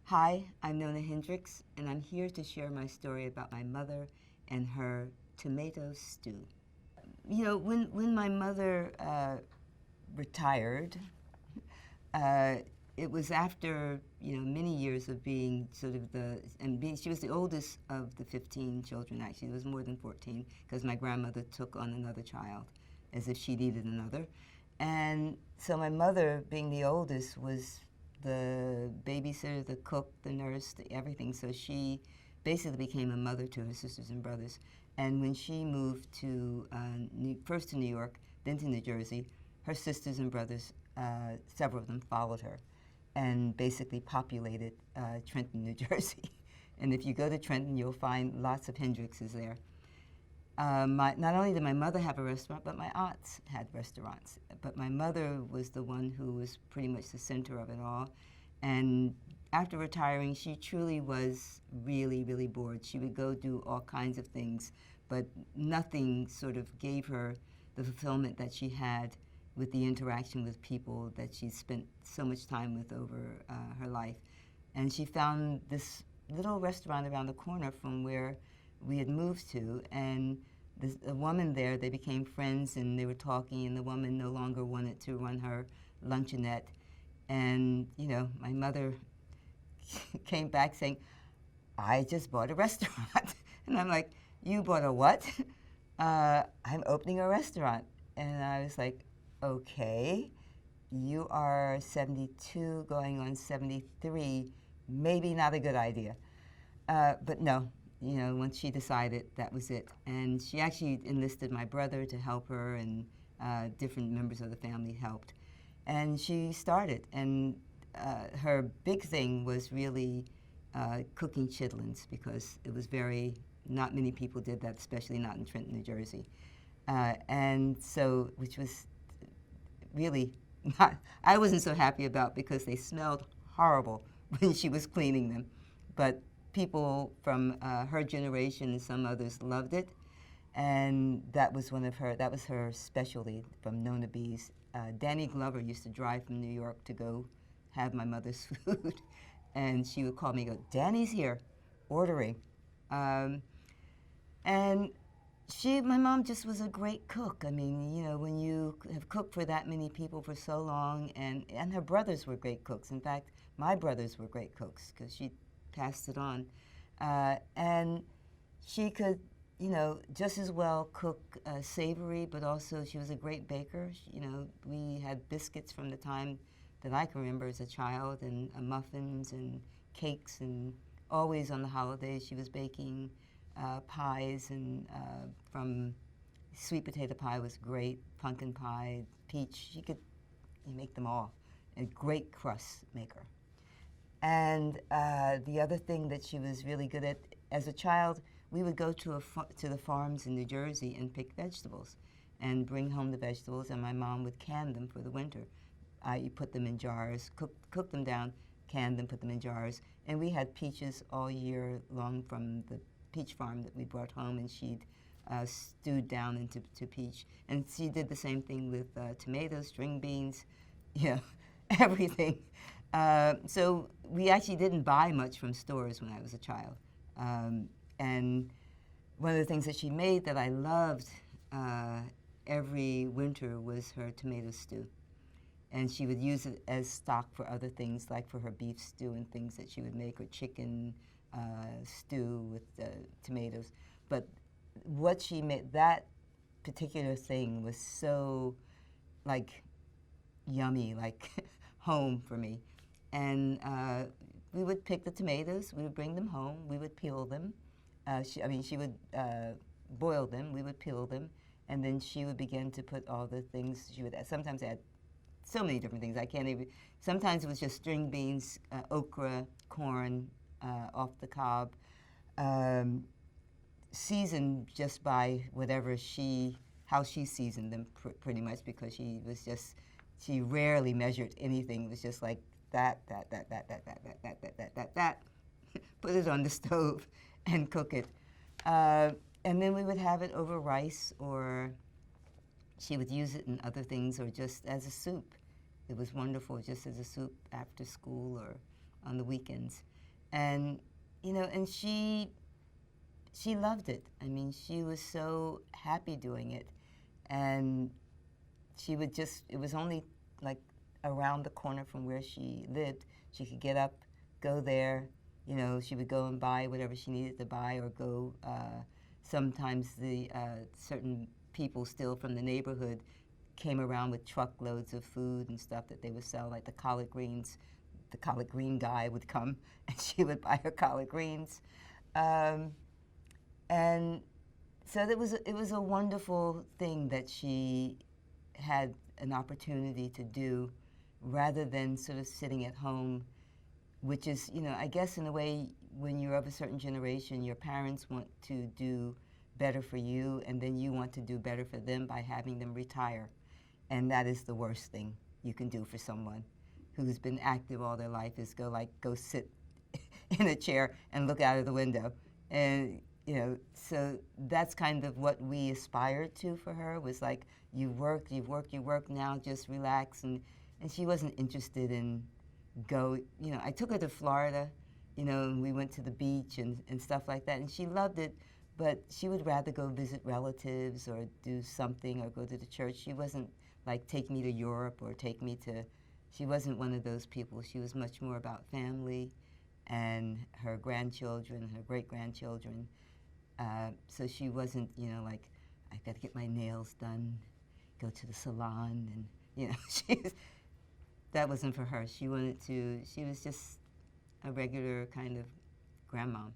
Hi, I'm Nona Hendryx, and I'm here to share my story about my mother and her tomato stew. When my mother retired, uh, it was after many years of being sort of she was the oldest of the 15 children. Actually, there was more than 14 because my grandmother took on another child, as if she needed another, and so my mother, being the oldest, was the babysitter, the cook, the nurse, everything. So she basically became a mother to her sisters and brothers. And when she moved first to New York, then to New Jersey, her sisters and brothers, several of them followed her and basically populated Trenton, New Jersey. And if you go to Trenton, you'll find lots of Hendrixes there. Not only did my mother have a restaurant, but my aunts had restaurants. But my mother was the one who was pretty much the center of it all. And after retiring, she truly was really, really bored. She would go do all kinds of things, but nothing sort of gave her the fulfillment that she had with the interaction with people that she spent so much time with over her life. And she found this little restaurant around the corner from where we had moved to, and a woman there, they became friends, and they were talking, and the woman no longer wanted to run her luncheonette. And, my mother came back saying, I just bought a restaurant. And I'm like, you bought a what? I'm opening a restaurant. And I was like, okay, you are 72 going on 73, maybe not a good idea. But no, once she decided, that was it. And she actually enlisted my brother to help her, and different members of the family helped. And she started, and her big thing was really cooking chitlins, because it was not many people did that, especially not in Trenton, New Jersey. And so, which was really I wasn't so happy about, because they smelled horrible when she was cleaning them. But people from her generation and some others loved it, and that was her specialty from Nona B's. Danny Glover used to drive from New York to go have my mother's food, and she would call me and go, Danny's here, ordering. And my mom just was a great cook. I mean, when you have cooked for that many people for so long, and her brothers were great cooks. In fact, my brothers were great cooks, because she passed it on. And she could, just as well cook savory, but also she was a great baker. We had biscuits from the time that I can remember as a child, and muffins and cakes, and always on the holidays she was baking pies, and from sweet potato pie was great, pumpkin pie, peach. She could make them all. A great crust maker. And the other thing that she was really good at, as a child, we would go to the farms in New Jersey and pick vegetables and bring home the vegetables, and my mom would can them for the winter. You put them in jars, cook them down, can them, put them in jars. And we had peaches all year long from the peach farm that we brought home, and she'd stewed down into peach. And she did the same thing with tomatoes, string beans, everything. So we actually didn't buy much from stores when I was a child. And one of the things that she made that I loved every winter was her tomato stew. And she would use it as stock for other things, like for her beef stew and things that she would make, or chicken stew with tomatoes. But what she made, that particular thing was so yummy, like home for me. And we would pick the tomatoes, we would bring them home, we would peel them. She would boil them, we would peel them, and then she would begin to put all the things. She would sometimes add so many different things, I can't even. Sometimes it was just string beans, okra, corn off the cob, seasoned just by how she seasoned them, pretty much, because she rarely measured anything. It was just like that. Put it on the stove and cook it. And then we would have it over rice, or she would use it in other things, or just as a soup. It was wonderful, just as a soup after school, or on the weekends. And, you know, and she loved it. I mean, she was so happy doing it. And she would just, it was only like around the corner from where she lived. She could get up, go there, you know, she would go and buy whatever she needed to buy, or go, sometimes the certain people still from the neighborhood came around with truckloads of food and stuff that they would sell, like the collard greens. The collard green guy would come and she would buy her collard greens. And so it was a wonderful thing that she had an opportunity to do, rather than sort of sitting at home, which is, you know, I guess in a way, when you're of a certain generation, your parents want to do better for you, and then you want to do better for them by having them retire. And that is the worst thing you can do for someone who's been active all their life, is go sit in a chair and look out of the window. And, you know, so that's kind of what we aspired to for her, was like, you've worked, now just relax. And she wasn't interested in you know, I took her to Florida, you know, and we went to the beach and stuff like that, and she loved it, but she would rather go visit relatives or do something, or go to the church. She wasn't like, take me to Europe or take me to, she wasn't one of those people. She was much more about family and her grandchildren, her great-grandchildren. So she wasn't, you know, like, I've got to get my nails done, go to the salon, and, you know, that wasn't for her. She was just a regular kind of grandmom.